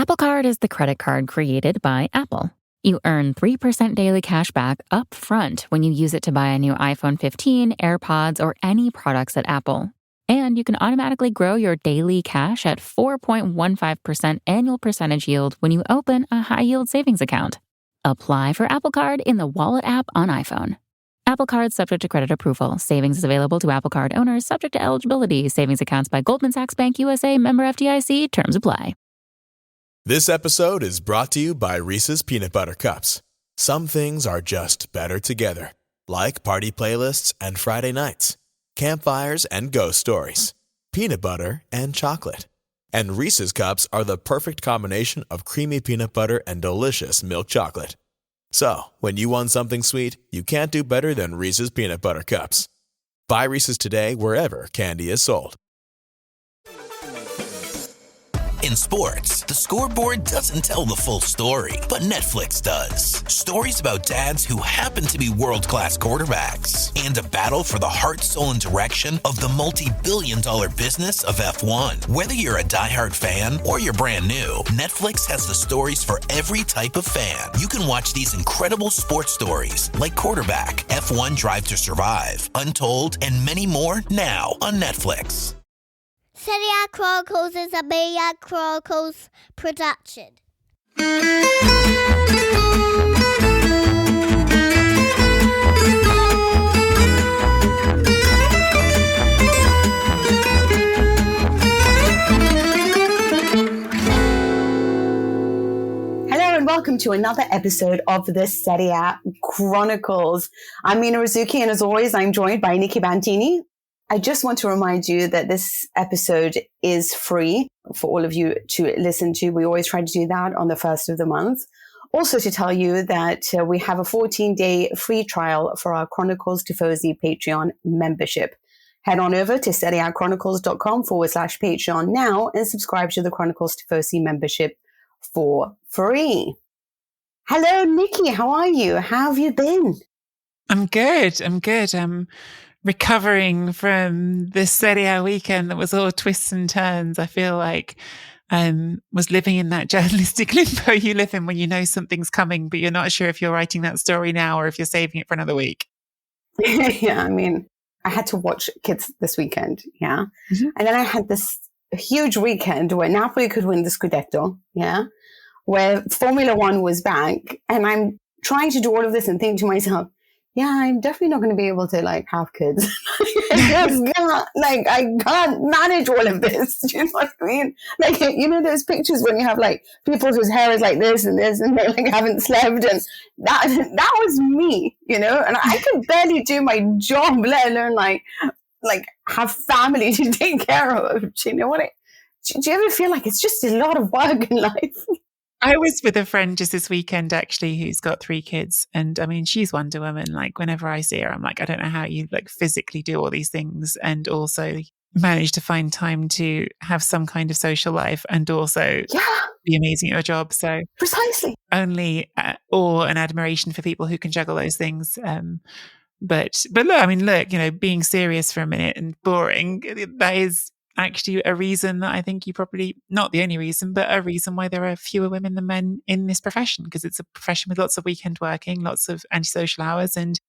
Apple Card is the credit card created by Apple. You earn 3% daily cash back up front when you use it to buy a new iPhone 15, AirPods, or any products at Apple. And you can automatically grow your daily cash at 4.15% annual percentage yield when you open a high-yield savings account. Apply for Apple Card in the Wallet app on iPhone. Apple Card subject to credit approval. Savings is available to Apple Card owners subject to eligibility. Savings accounts by Goldman Sachs Bank USA, member FDIC. Terms apply. This episode is brought to you by Reese's Peanut Butter Cups. Some things are just better together, like party playlists and Friday nights, campfires and ghost stories, peanut butter and chocolate. And Reese's Cups are the perfect combination of creamy peanut butter and delicious milk chocolate. So, when you want something sweet, you can't do better than Reese's Peanut Butter Cups. Buy Reese's today wherever candy is sold. In sports, the scoreboard doesn't tell the full story, but Netflix does. Stories about dads who happen to be world-class quarterbacks and a battle for the heart, soul, and direction of the multi-billion-dollar business of F1. Whether you're a diehard fan or you're brand new, Netflix has the stories for every type of fan. You can watch these incredible sports stories like Quarterback, F1 Drive to Survive, Untold, and many more now on Netflix. Serie A Chronicles is a Serie A Chronicles production. Hello and welcome to another episode of the Serie A Chronicles. I'm Mina Rzouki, and as always, I'm joined by Nicky Bandini. I just want to remind you that this episode is free for all of you to listen to. We always try to do that on the first of the month. Also to tell you that we have a 14-day free trial for our Chronicles Tifosi Patreon membership. Head on over to seriachronicles.com/Patreon now and subscribe to the Chronicles Tifosi membership for free. Hello, Nicky. How are you? How have you been? I'm good. I'm recovering from this Serie A weekend that was all twists and turns. I feel like I was living in that journalistic limbo you live in when you know something's coming, but you're not sure if you're writing that story now or if you're saving it for another week. Yeah, I mean, I had to watch kids this weekend, yeah? Mm-hmm. And then I had this huge weekend where Napoli could win the Scudetto, yeah? Where Formula One was back, and I'm trying to do all of this and think to myself, yeah, I'm definitely not going to be able to have kids. I can't manage all of this. Do you know what I mean? Those pictures when you have people whose hair is like this and this, and they haven't slept, and that was me, and I could barely do my job, let alone have family to take care of. Do you know what? Do you ever feel like it's just a lot of work in life? I was with a friend just this weekend, actually, who's got 3 kids. And I mean, she's Wonder Woman. Whenever I see her, I'm like, I don't know how you physically do all these things and also manage to find time to have some kind of social life and also be amazing at your job. So precisely. Only awe and admiration for people who can juggle those things. But look, being serious for a minute and boring, that is actually a reason that I think you probably, not the only reason, but a reason why there are fewer women than men in this profession, because it's a profession with lots of weekend working, lots of antisocial hours. And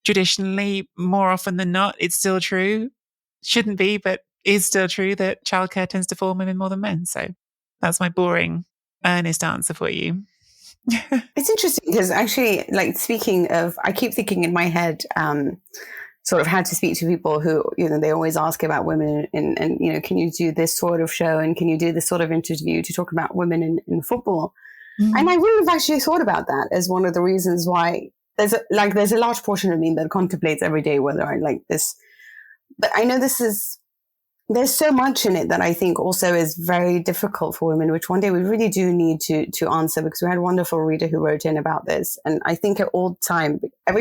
traditionally, more often than not, it's still true, shouldn't be, but is still true that childcare tends to fall on women more than men. So that's my boring, earnest answer for you. It's interesting because actually, speaking of, I keep thinking in my head, sort of had to speak to people who, they always ask about women and can you do this sort of show and can you do this sort of interview to talk about women in football? Mm-hmm. And I wouldn't have actually thought about that as one of the reasons why there's a large portion of me that contemplates every day whether I like this. But I know there's so much in it that I think also is very difficult for women, which one day we really do need to answer, because we had a wonderful reader who wrote in about this. And I think every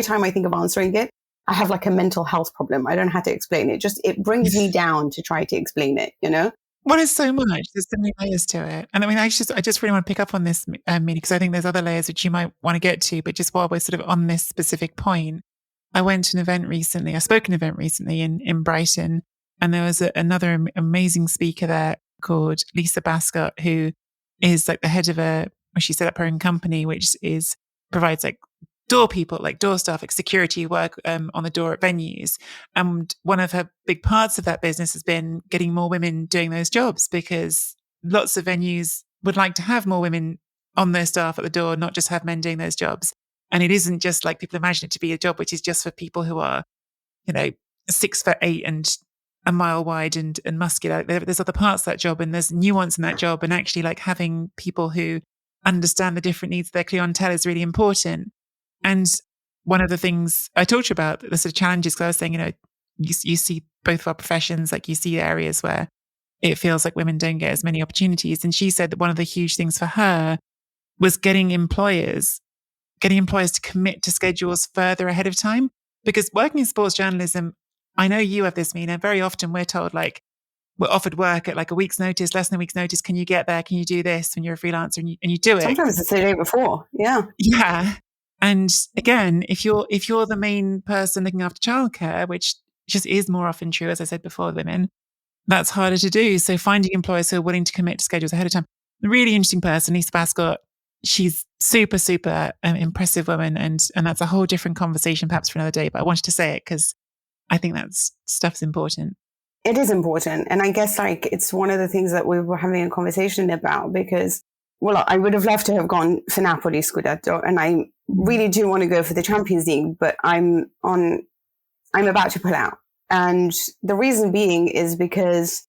time I think of answering it, I have a mental health problem. I don't know how to explain it. It brings me down to try to explain it, Well, there's so much. There's so many layers to it. And I mean, I just really want to pick up on this, Mina, because I think there's other layers which you might want to get to. But just while we're sort of on this specific point, I went to an event recently. I spoke at an event recently in Brighton. And there was another amazing speaker there called Lisa Bascott, who is like the head of she set up her own company, which provides like door people, like door staff, like security work on the door at venues. And one of her big parts of that business has been getting more women doing those jobs, because lots of venues would like to have more women on their staff at the door, not just have men doing those jobs. And it isn't just like people imagine it to be a job which is just for people who are, 6'8" and a mile wide and muscular. There's other parts of that job, and there's nuance in that job. And actually, like, having people who understand the different needs of their clientele is really important. And one of the things I talked to you about, the sort of challenges, because I was saying, you see both of our professions, like you see areas where it feels like women don't get as many opportunities. And she said that one of the huge things for her was getting employers to commit to schedules further ahead of time. Because working in sports journalism, I know you have this, Mina, very often we're told, like, we're offered work at like a week's notice, less than a week's notice. Can you get there? Can you do this when you're a freelancer? And you do it. Sometimes it's the day before. Yeah. Yeah. And again, if you're the main person looking after childcare, which just is more often true, as I said before, women, that's harder to do. So finding employers who are willing to commit to schedules ahead of time. A really interesting person, Lisa Bascott. She's super, super impressive woman. And that's a whole different conversation, perhaps for another day. But I wanted to say it because I think that stuff's important. It is important. And I guess, like, it's one of the things that we were having a conversation about, because, well, I would have loved to have gone for Napoli Scudetto, and I really do want to go for the Champions League, but I'm about to pull out. And the reason being is because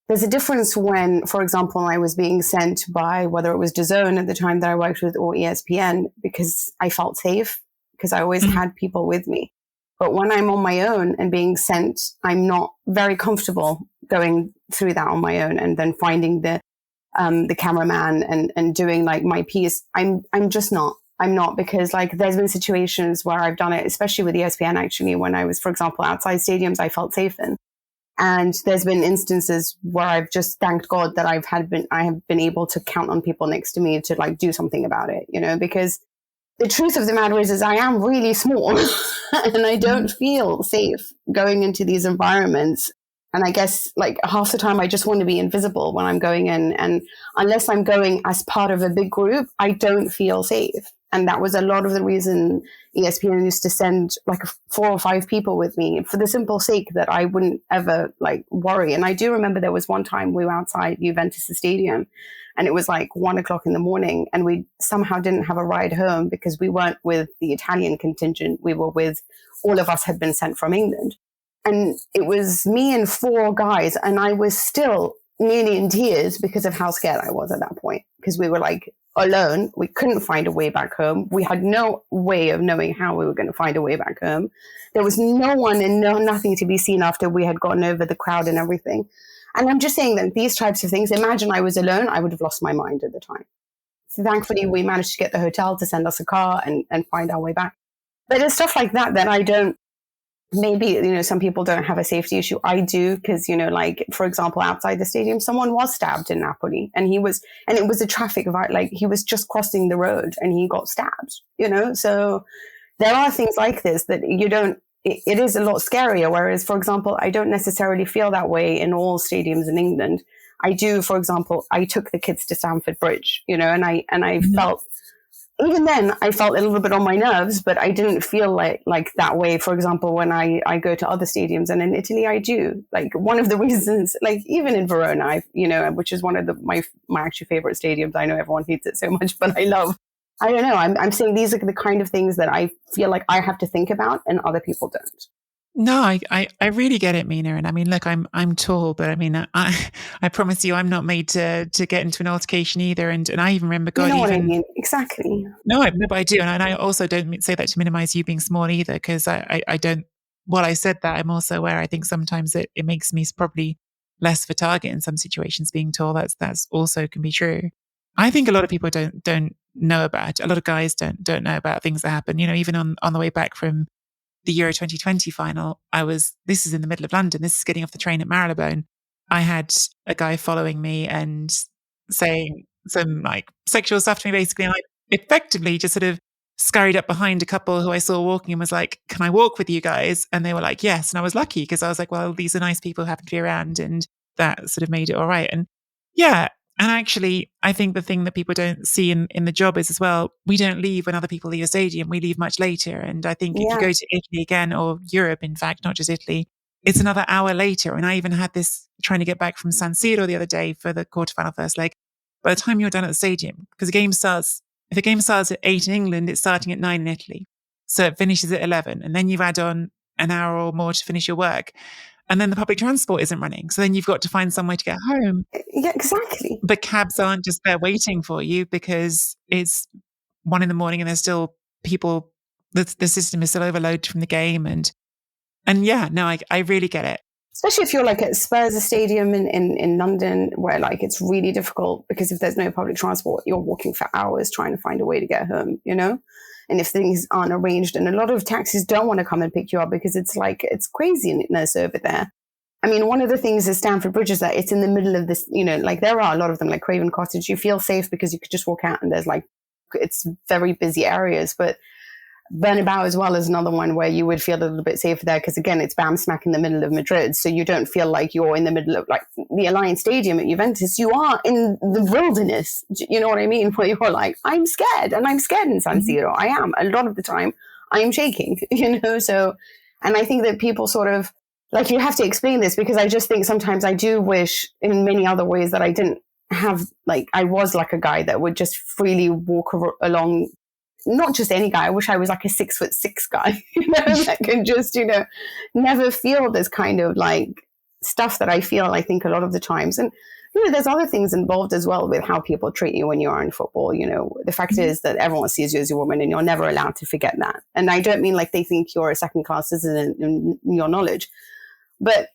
there's a difference when, for example, I was being sent by, whether it was DAZN at the time that I worked with, or ESPN, because I felt safe, because I always had people with me. But when I'm on my own and being sent, I'm not very comfortable going through that on my own, and then finding the cameraman and doing like my piece. I'm just not. I'm not, because like there's been situations where I've done it, especially with ESPN, actually, when I was, for example, outside stadiums I felt safe in. And there's been instances where I've just thanked God that I have been able to count on people next to me to like do something about it, because the truth of the matter is I am really small and I don't feel safe going into these environments. And I guess like half the time I just want to be invisible when I'm going in. And unless I'm going as part of a big group, I don't feel safe. And that was a lot of the reason ESPN used to send like 4 or 5 people with me, for the simple sake that I wouldn't ever like worry. And I do remember there was one time we were outside Juventus Stadium, and it was like 1 o'clock in the morning, and we somehow didn't have a ride home because we weren't with the Italian contingent. We were with, all of us had been sent from England. And it was me and 4 guys, and I was still nearly in tears because of how scared I was at that point, because we were like alone. We couldn't find a way back home. We had no way of knowing how we were going to find a way back home. There was no one and nothing to be seen after we had gotten over the crowd and everything. And I'm just saying that these types of things, imagine I was alone, I would have lost my mind at the time. So thankfully, we managed to get the hotel to send us a car and find our way back. But it's stuff like that I don't, maybe, some people don't have a safety issue. I do, because, like, for example, outside the stadium, someone was stabbed in Napoli, and it was a traffic like he was just crossing the road and he got stabbed, So there are things like this that you don't, it is a lot scarier. Whereas, for example, I don't necessarily feel that way in all stadiums in England. I do, for example, I took the kids to Stamford Bridge, and I felt, even then I felt a little bit on my nerves, but I didn't feel like that way, for example, when I go to other stadiums. And in Italy, I do. Like, one of the reasons, like even in Verona, which is one of my actually favorite stadiums. I know everyone hates it so much, but I don't know. I'm saying these are the kind of things that I feel like I have to think about and other people don't. No, I really get it, Mina. And I mean, look, I'm tall, but I mean, I promise you, I'm not made to get into an altercation either. And I even remember, God, what I mean? Exactly. No, but I do, and I also don't say that to minimize you being small either, because I don't. While I said that, I'm also aware. I think sometimes it makes me probably less of a target in some situations. Being tall, that's also can be true. I think a lot of people don't know about. A lot of guys don't know about things that happen. Even on the way back from the Euro 2020 final, this is in the middle of London. This is getting off the train at Marylebone. I had a guy following me and saying some like sexual stuff to me, basically. And I effectively just sort of scurried up behind a couple who I saw walking and was like, "Can I walk with you guys?" And they were like, "Yes." And I was lucky because I was like, well, these are nice people who happen to be around, and that sort of made it all right. And yeah, And actually, I think the thing that people don't see in the job is as well, we don't leave when other people leave a stadium. We leave much later. And I think if you go to Italy again, or Europe, in fact, not just Italy, it's another hour later. And I even had this trying to get back from San Siro the other day for the quarterfinal first leg. By the time you're done at the stadium, because if the game starts at 8 in England, it's starting at 9 in Italy. So it finishes at 11. And then you add on an hour or more to finish your work. And then the public transport isn't running. So then you've got to find somewhere to get home. Yeah, exactly. But cabs aren't just there waiting for you because it's 1 a.m. and there's still people, the system is still overloaded from the game. And yeah, no, I really get it. Especially if you're like at Spurs Stadium in London, where like it's really difficult because if there's no public transport, you're walking for hours trying to find a way to get home, you know? And if things aren't arranged, and a lot of taxis don't want to come and pick you up because it's craziness over there. I mean, one of the things is Stamford Bridge is that it's in the middle of this, you know, like there are a lot of them like Craven Cottage. You feel safe because you could just walk out and there's like, it's very busy areas, but Bernabeu as well is another one where you would feel a little bit safer there because again, it's bam smack in the middle of Madrid. So you don't feel like you're in the middle of like the Alliance Stadium at Juventus. You are in the wilderness. You know what I mean? Where you're like, I'm scared, and I'm scared in San Siro. I am. A lot of the time I am shaking, you know? So, and I think that people sort of like, you have to explain this because I just think sometimes I do wish in many other ways that I didn't have, like, I was like a guy that would just freely walk along. Not just any guy. I wish I was like a 6'6" guy, you know, that could just, you know, never feel this kind of like stuff that I feel, I think a lot of the times. And, you know, there's other things involved as well with how people treat you when you are in football. You know, the fact is that everyone sees you as a woman and you're never allowed to forget that. And I don't mean like they think you're a second class citizen in your knowledge, but,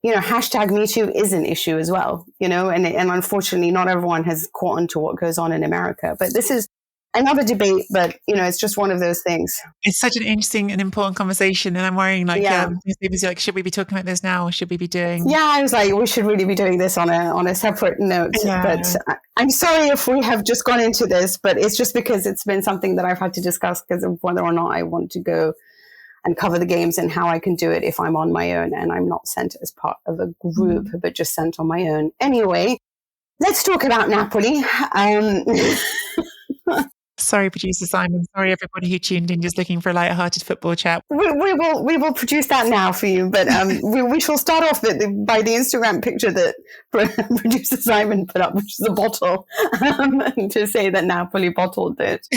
you know, #MeToo is an issue as well, you know, and unfortunately not everyone has caught on to what goes on in America, but this is another debate, but, you know, it's just one of those things. It's such an interesting and important conversation. And I'm worrying like, like, should we be talking about this now or should we be doing? Yeah, I was like, we should really be doing this on a separate note. Yeah. But I'm sorry if we have just gone into this, but it's just because it's been something that I've had to discuss because of whether or not I want to go and cover the games and how I can do it if I'm on my own and I'm not sent as part of a group, but just sent on my own. Anyway, let's talk about Napoli. Sorry, producer Simon. Sorry, everybody who tuned in just looking for a light-hearted football chat. We will produce that now for you, but we shall start off by the Instagram picture that producer Simon put up, which is a bottle, to say that Napoli bottled it.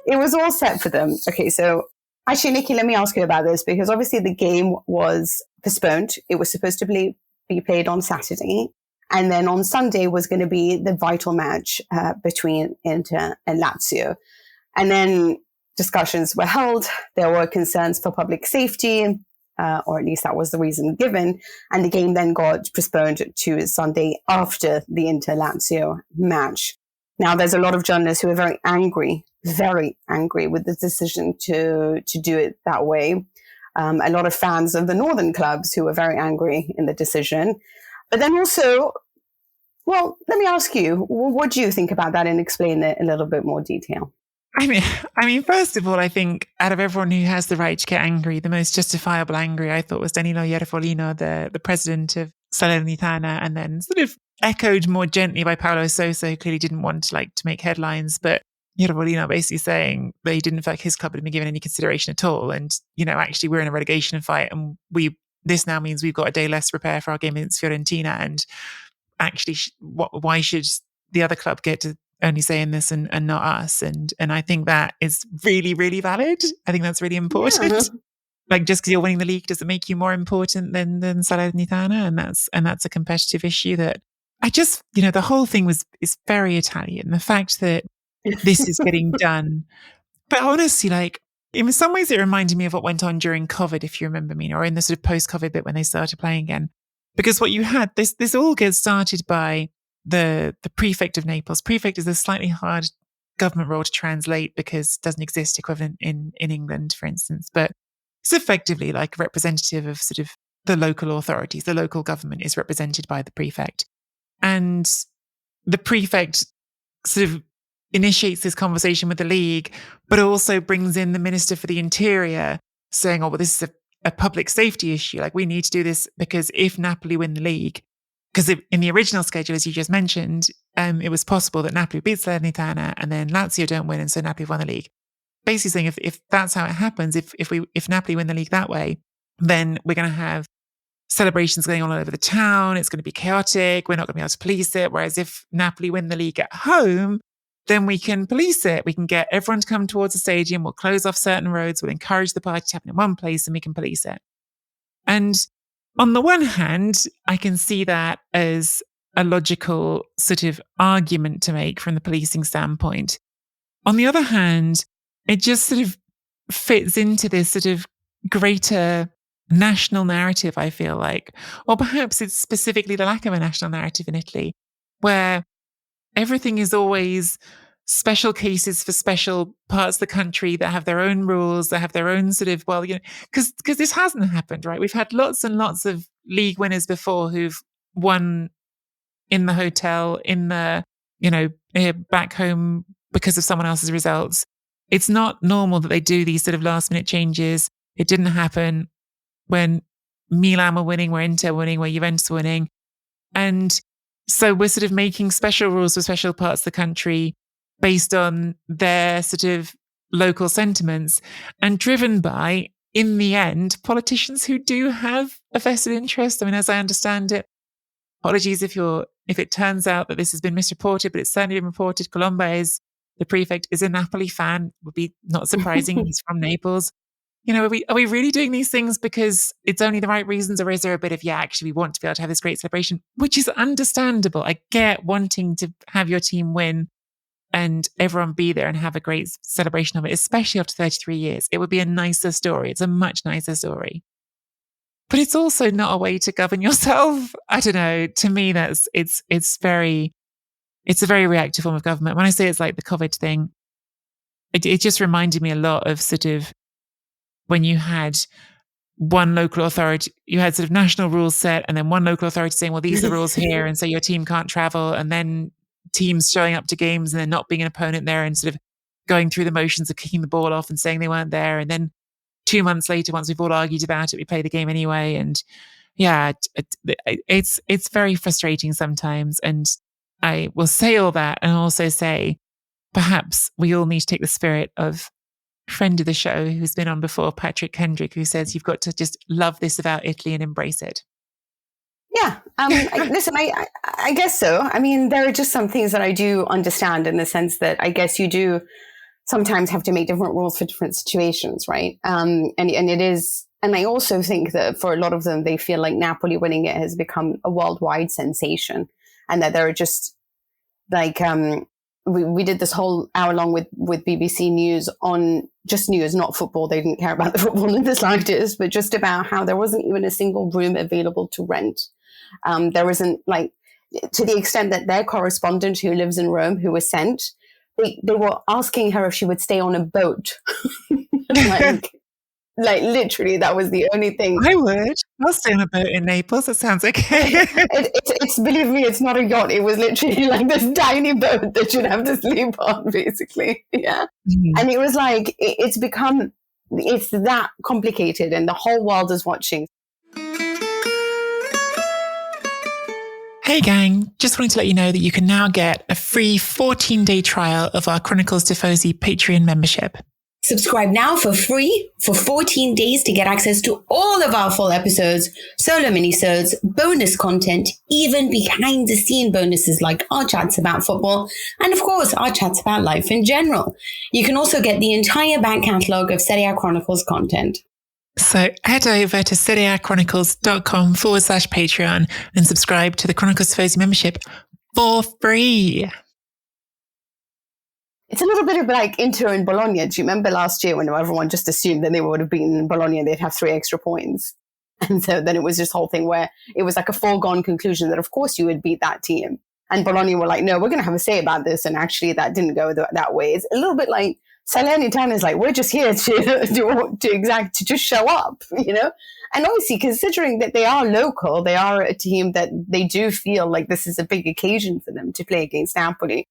It was all set for them. Okay, so actually, Nicky, let me ask you about this because obviously the game was postponed. It was supposed to be played on Saturday. And then on Sunday was going to be the vital match between Inter and Lazio. And then discussions were held. There were concerns for public safety, or at least that was the reason given. And the game then got postponed to Sunday after the Inter-Lazio match. Now, there's a lot of journalists who are very angry with the decision to do it that way. A lot of fans of the northern clubs who were very angry in the decision. But then also, well, let me ask you, what do you think about that and explain it in a little bit more detail? I mean, first of all, I think out of everyone who has the right to get angry, the most justifiable angry, I thought was Danilo Ierfolino, the president of Salernitana, and then sort of echoed more gently by Paolo Sosa, who clearly didn't want to make headlines, but Ierfolino basically saying that he didn't feel like his club had been given any consideration at all. And, you know, actually we're in a relegation fight and this now means we've got a day less to prepare for our game against Fiorentina. And actually, why should the other club get to only say in this and not us? And I think that is really, really valid. I think that's really important. Yeah. Like, just because you're winning the league doesn't make you more important than Salernitana. And that's a competitive issue that I just, you know, the whole thing is very Italian. The fact that this is getting done. But honestly, like, in some ways, it reminded me of what went on during COVID, if you remember, Mina, or in the sort of post-COVID bit when they started playing again. Because what you had, this all gets started by the prefect of Naples. Prefect is a slightly hard government role to translate because it doesn't exist equivalent in England, for instance. But it's effectively like a representative of sort of the local authorities. The local government is represented by the prefect. And the prefect sort of initiates this conversation with the league, but also brings in the Minister for the Interior saying, oh, well, this is a public safety issue. Like, we need to do this because if Napoli win the league, because in the original schedule, as you just mentioned, it was possible that Napoli beats Salernitana and then Lazio don't win, and so Napoli won the league. Basically saying if that's how it happens, if Napoli win the league that way, then we're going to have celebrations going on all over the town. It's going to be chaotic. We're not going to be able to police it. Whereas if Napoli win the league at home, then we can police it. We can get everyone to come towards the stadium. We'll close off certain roads. We'll encourage the party to happen in one place, and we can police it. And on the one hand, I can see that as a logical sort of argument to make from the policing standpoint. On the other hand, it just sort of fits into this sort of greater national narrative, I feel like. Or perhaps it's specifically the lack of a national narrative in Italy, where everything is always special cases for special parts of the country that have their own rules, that have their own sort of, well, you know, because this hasn't happened, right? We've had lots and lots of league winners before who've won in the hotel, in the, you know, back home because of someone else's results. It's not normal that they do these sort of last minute changes. It didn't happen when Milan were winning, where Inter were winning, where Juventus were winning. And so we're sort of making special rules for special parts of the country based on their sort of local sentiments and driven by, in the end, politicians who do have a vested interest. I mean, as I understand it, apologies if it turns out that this has been misreported, but it's certainly been reported. Colomba the prefect is a Napoli fan. Would be not surprising. He's from Naples. You know, are we really doing these things because it's only the right reasons, or is there a bit of, actually we want to be able to have this great celebration, which is understandable. I get wanting to have your team win and everyone be there and have a great celebration of it, especially after 33 years. It would be a nicer story. It's a much nicer story. But it's also not a way to govern yourself. I don't know. To me, it's a very reactive form of government. When I say it's like the COVID thing, it just reminded me a lot of sort of when you had one local authority, you had sort of national rules set, and then one local authority saying, well, these are the rules here, and so your team can't travel, and then teams showing up to games and then not being an opponent there and sort of going through the motions of kicking the ball off and saying they weren't there. And then 2 months later, once we've all argued about it, we play the game anyway. And it's very frustrating sometimes. And I will say all that and also say, perhaps we all need to take the spirit of friend of the show who's been on before, Patrick Kendrick, who says you've got to just love this about Italy and embrace it. Yeah. Listen, I guess so. I mean, there are just some things that I do understand in the sense that I guess you do sometimes have to make different rules for different situations, right? And it is, and I also think that for a lot of them, they feel like Napoli winning it has become a worldwide sensation, and that there are just like, we did this whole hour long with BBC News on just news, not football. They didn't care about the football in the slightest, but just about how there wasn't even a single room available to rent. There wasn't, like, to the extent that their correspondent who lives in Rome, who was sent, they were asking her if she would stay on a boat. Like literally, that was the only thing. I would. I'll stay on a boat in Naples. That sounds okay. It's believe me, it's not a yacht. It was literally like this tiny boat that you'd have to sleep on, basically. Yeah. Mm-hmm. And it was like, it's that complicated, and the whole world is watching. Hey gang, just wanted to let you know that you can now get a free 14-day trial of our Chronicles Tifosi Patreon membership. Subscribe now for free for 14 days to get access to all of our full episodes, solo minisodes, bonus content, even behind the scene bonuses like our chats about football, and of course our chats about life in general. You can also get the entire back catalogue of Serie A Chronicles content. So head over to serieachronicles.com/Patreon and subscribe to the Chronicles Tifosi membership for free. It's a little bit of like Inter and Bologna. Do you remember last year when everyone just assumed that they would have beaten Bologna and they'd have 3 extra points? And so then it was this whole thing where it was like a foregone conclusion that of course you would beat that team. And Bologna were like, no, we're going to have a say about this. And actually that didn't go that way. It's a little bit like Salernitana is like, we're just here to just show up, you know? And obviously considering that they are local, they are a team that they do feel like this is a big occasion for them to play against Napoli.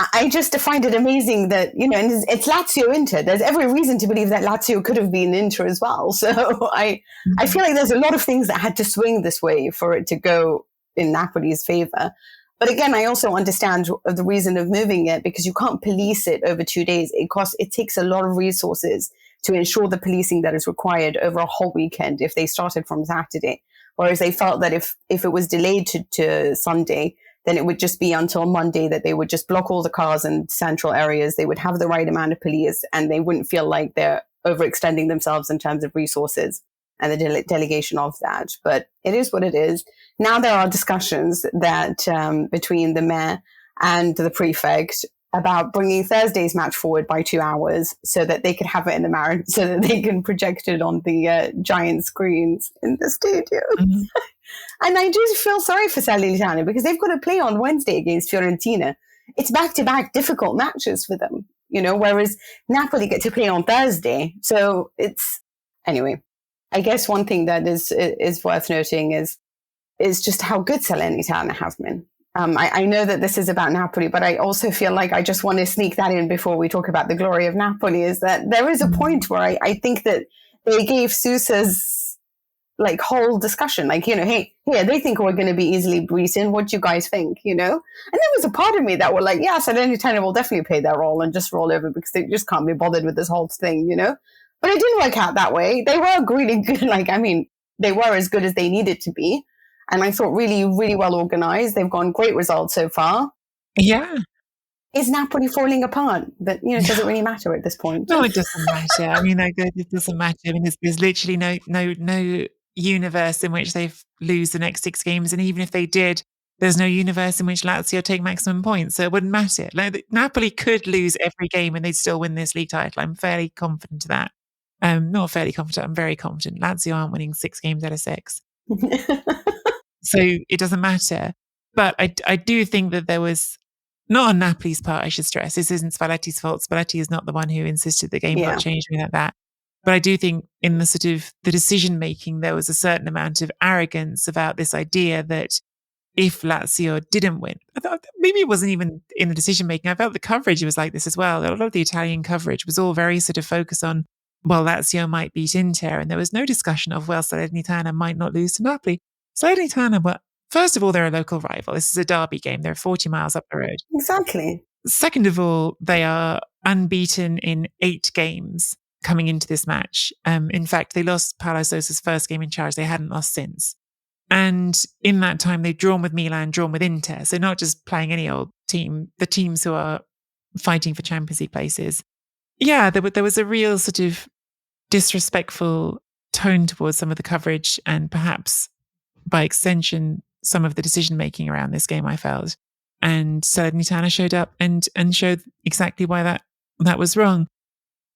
I just find it amazing that, and it's Lazio Inter. There's every reason to believe that Lazio could have been Inter as well. So I feel like there's a lot of things that had to swing this way for it to go in Napoli's favor. But again, I also understand the reason of moving it, because you can't police it over 2 days. It takes a lot of resources to ensure the policing that is required over a whole weekend if they started from Saturday. Whereas they felt that if it was delayed to Sunday, then it would just be until Monday that they would just block all the cars in central areas. They would have the right amount of police, and they wouldn't feel like they're overextending themselves in terms of resources and the delegation of that. But it is what it is. Now there are discussions that between the mayor and the prefect about bringing Thursday's match forward by 2 hours so that they could have it in the marathon, so that they can project it on the giant screens in the stadium. Mm-hmm. And I do feel sorry for Salernitana, because they've got to play on Wednesday against Fiorentina. It's back-to-back difficult matches for them, whereas Napoli get to play on Thursday. So anyway, I guess one thing that is worth noting is just how good Salernitana have been. I know that this is about Napoli, but I also feel like I just want to sneak that in before we talk about the glory of Napoli, is that there is a point where I think that they gave Sousa's whole discussion, hey, they think we're going to be easily beaten. What do you guys think, And there was a part of me that were like, yeah, Salernitana will definitely play their role and just roll over, because they just can't be bothered with this whole thing, But it didn't work out that way. They were really good. They were as good as they needed to be. And I thought really, really well organized. They've gotten great results so far. Yeah. Is Napoli falling apart? But, does it really matter at this point? No, it doesn't matter. It doesn't matter. There's literally no universe in which they lose the next 6 games. And even if they did, there's no universe in which Lazio take maximum points. So it wouldn't matter. Napoli could lose every game and they'd still win this league title. I'm fairly confident of that. Not fairly confident. I'm very confident. Lazio aren't winning 6 games out of 6. So it doesn't matter. But I do think that there was, not on Napoli's part, I should stress, this isn't Spalletti's fault. Spalletti is not the one who insisted the game got changed like that. But I do think in the sort of the decision making, there was a certain amount of arrogance about this idea that if Lazio didn't win, I thought maybe it wasn't even in the decision making. I felt the coverage was like this as well. A lot of the Italian coverage was all very sort of focused on, well, Lazio might beat Inter, and there was no discussion of, well, Salernitana might not lose to Napoli. Salernitana, well, first of all, they're a local rival. This is a derby game. They're 40 miles up the road. Exactly. Second of all, they are unbeaten in 8 games coming into this match. In fact, they lost Paulo Sousa's first game in charge. They hadn't lost since. And in that time, they've drawn with Milan, drawn with Inter. So not just playing any old team, the teams who are fighting for Champions League places. Yeah, there was a real sort of disrespectful tone towards some of the coverage, and perhaps by extension, some of the decision-making around this game, I felt. And Salernitana showed up and showed exactly why that was wrong.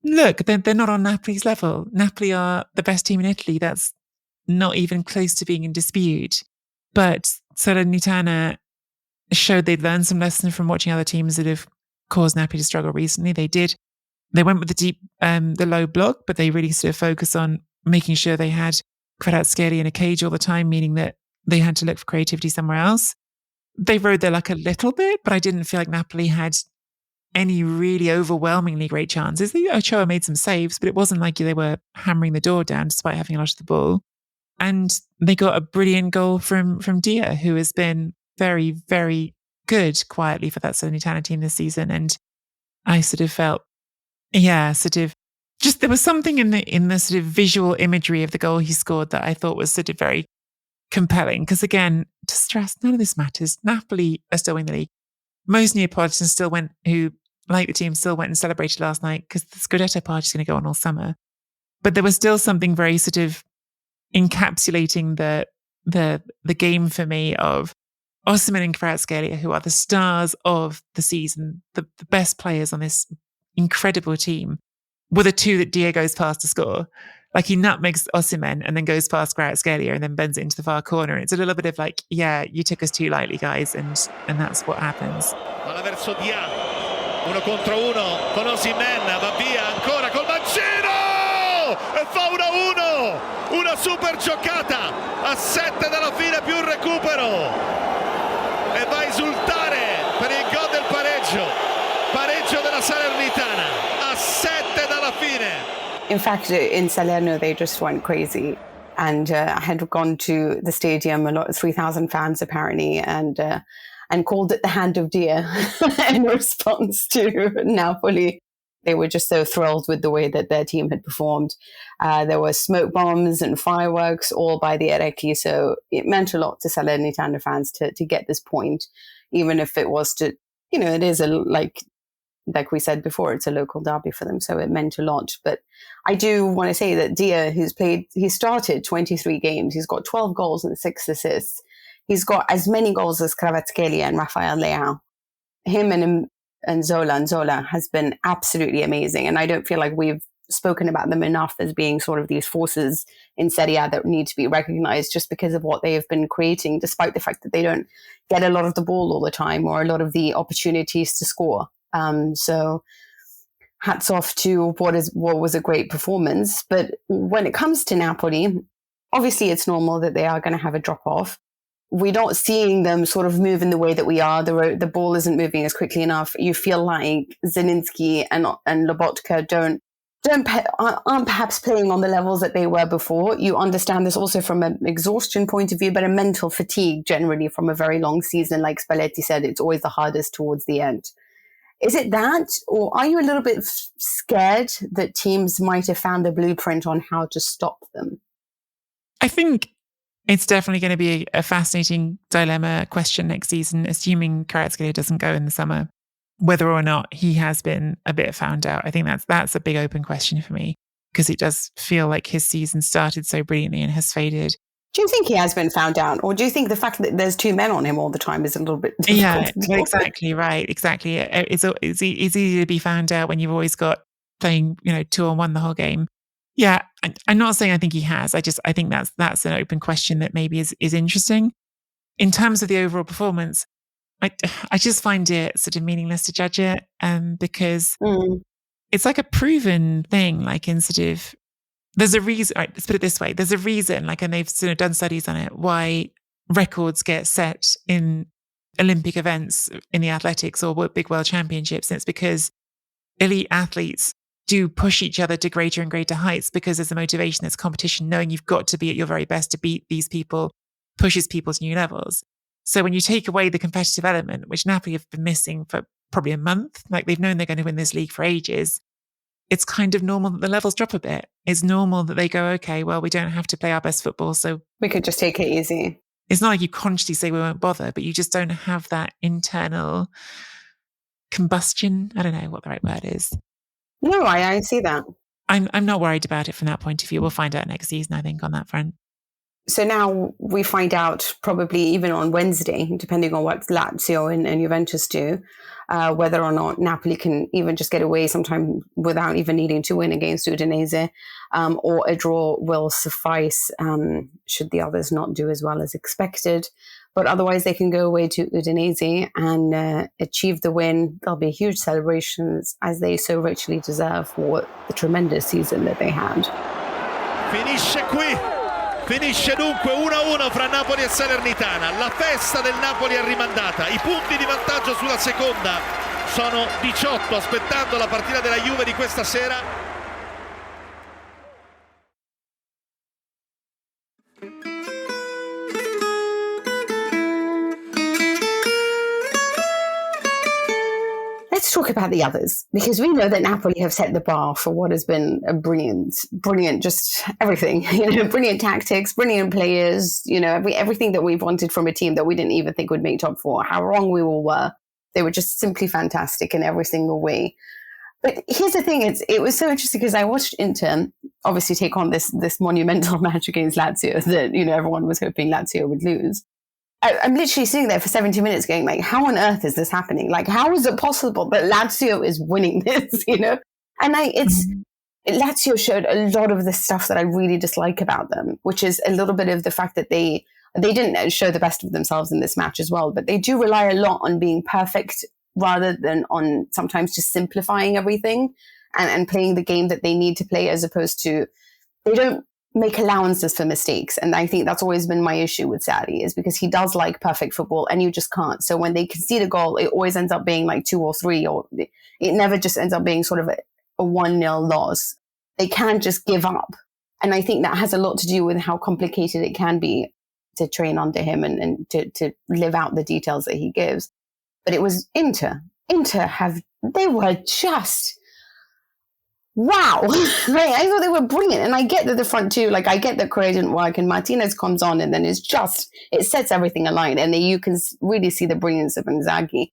Look, they're not on Napoli's level. Napoli are the best team in Italy. That's not even close to being in dispute. But Salernitana showed they'd learned some lessons from watching other teams that have caused Napoli to struggle recently. They did. They went with the low block, but they really sort of focused on making sure they had Kvaratskhelia in a cage all the time, meaning that they had to look for creativity somewhere else. They rode their luck a little bit, but I didn't feel like Napoli had any really overwhelmingly great chances. Ochoa made some saves, but it wasn't like they were hammering the door down despite having a lot of the ball. And they got a brilliant goal from Dia, who has been very, very good quietly for that Salernitana team this season. And I sort of felt, just there was something in the sort of visual imagery of the goal he scored that I thought was sort of very compelling. Because again, to stress, none of this matters. Napoli are still winning the league. Most Neapolitans who like the team still went and celebrated last night because the Scudetto party is going to go on all summer. But there was still something very sort of encapsulating the game for me of Osimhen and Kvaratskhelia, who are the stars of the season, the best players on this incredible team, were the two that Dia goes past to score. Like he nutmegs Osimhen and then goes past Kvaratskhelia and then bends it into the far corner. It's a little bit of like, yeah, you took us too lightly, guys, and that's what happens. Palla verso Dia, 1 contro 1 con Osimhen, va via ancora col mancino e fa 1-1, una super giocata a 7 dalla fine più il recupero e va a esultare per il gol del pareggio. In fact, in Salerno, they just went crazy. And I had gone to the stadium, 3,000 fans apparently, and called it the Hand of Dia in response to Napoli. They were just so thrilled with the way that their team had performed. There were smoke bombs and fireworks all by the Arecchi. So it meant a lot to Salernitana fans to get this point, even if it was to, it is like we said before, it's a local derby for them. So it meant a lot. But I do want to say that Dia, he started 23 games. He's got 12 goals and 6 assists. He's got as many goals as Kvaratskhelia and Rafael Leao. Him and Zola has been absolutely amazing. And I don't feel like we've spoken about them enough as being sort of these forces in Serie A that need to be recognized just because of what they have been creating, despite the fact that they don't get a lot of the ball all the time or a lot of the opportunities to score. So hats off to what was a great performance. But when it comes to Napoli, obviously it's normal that they are going to have a drop off. We're not seeing them sort of move in the way that we are. The ball isn't moving as quickly enough. You feel like Zielinski and Lobotka aren't perhaps playing on the levels that they were before. You understand this also from an exhaustion point of view, but a mental fatigue generally from a very long season. Like Spalletti said, it's always the hardest towards the end. Is it that, or are you a little bit scared that teams might have found a blueprint on how to stop them? I think it's definitely going to be a fascinating dilemma question next season, assuming Kvaratskhelia doesn't go in the summer, whether or not he has been a bit found out. I think that's a big open question for me, because it does feel like his season started so brilliantly and has faded. Do you think he has been found out? Or do you think the fact that there's 2 men on him all the time is a little bit difficult? Yeah, exactly right. Exactly. It's easy to be found out when you've always got playing, 2-on-1 the whole game. Yeah, I'm not saying I think he has. I think that's an open question that maybe is interesting. In terms of the overall performance, I just find it sort of meaningless to judge it because it's like a proven thing, like in sort of, there's a reason, right, let's put it this way, there's a reason, like, and they've sort of done studies on it, why records get set in Olympic events in the athletics or big world championships. And it's because elite athletes do push each other to greater and greater heights because there's a motivation, there's competition, knowing you've got to be at your very best to beat these people pushes people to new levels. So when you take away the competitive element, which Napoli have been missing for probably a month, like they've known they're going to win this league for ages, it's kind of normal that the levels drop a bit. It's normal that they go, okay, well, we don't have to play our best football, so we could just take it easy. It's not like you consciously say we won't bother, but you just don't have that internal combustion. I don't know what the right word is. No, I see that. I'm not worried about it from that point of view. We'll find out next season, I think, on that front. So now we find out probably even on Wednesday, depending on what Lazio and Juventus do, whether or not Napoli can even just get away sometime without even needing to win against Udinese, or a draw will suffice should the others not do as well as expected. But otherwise, they can go away to Udinese and achieve the win. There'll be huge celebrations, as they so richly deserve, for the tremendous season that they had. Finisce qui. Finisce dunque 1-1 fra Napoli e Salernitana. La festa del Napoli è rimandata. I punti di vantaggio sulla seconda sono 18, aspettando la partita della Juve di questa sera. Let's talk about the others, because we know that Napoli have set the bar for what has been a brilliant, just everything, brilliant tactics, brilliant players, everything that we've wanted from a team that we didn't even think would make top 4. How wrong we all were. They were just simply fantastic in every single way. But here's the thing, it was so interesting because I watched Inter obviously take on this monumental match against Lazio that, everyone was hoping Lazio would lose. I'm literally sitting there for 70 minutes going, like, how on earth is this happening? Like, how is it possible that Lazio is winning this, And Lazio showed a lot of the stuff that I really dislike about them, which is a little bit of the fact that they didn't show the best of themselves in this match as well, but they do rely a lot on being perfect rather than on sometimes just simplifying everything and playing the game that they need to play, as opposed to, they don't make allowances for mistakes. And I think that's always been my issue with Sarri, is because he does like perfect football and you just can't. So when they concede a goal, it always ends up being like 2 or 3, or it never just ends up being sort of a 1-0 loss. they can't just give up. And I think that has a lot to do with how complicated it can be to train under him and to live out the details that he gives. But it was Inter. They were just, wow. Right? I thought they were brilliant. And I get that the front two, like I get that Correa didn't work and Martinez comes on and then it sets everything aligned. And then you can really see the brilliance of Inzaghi.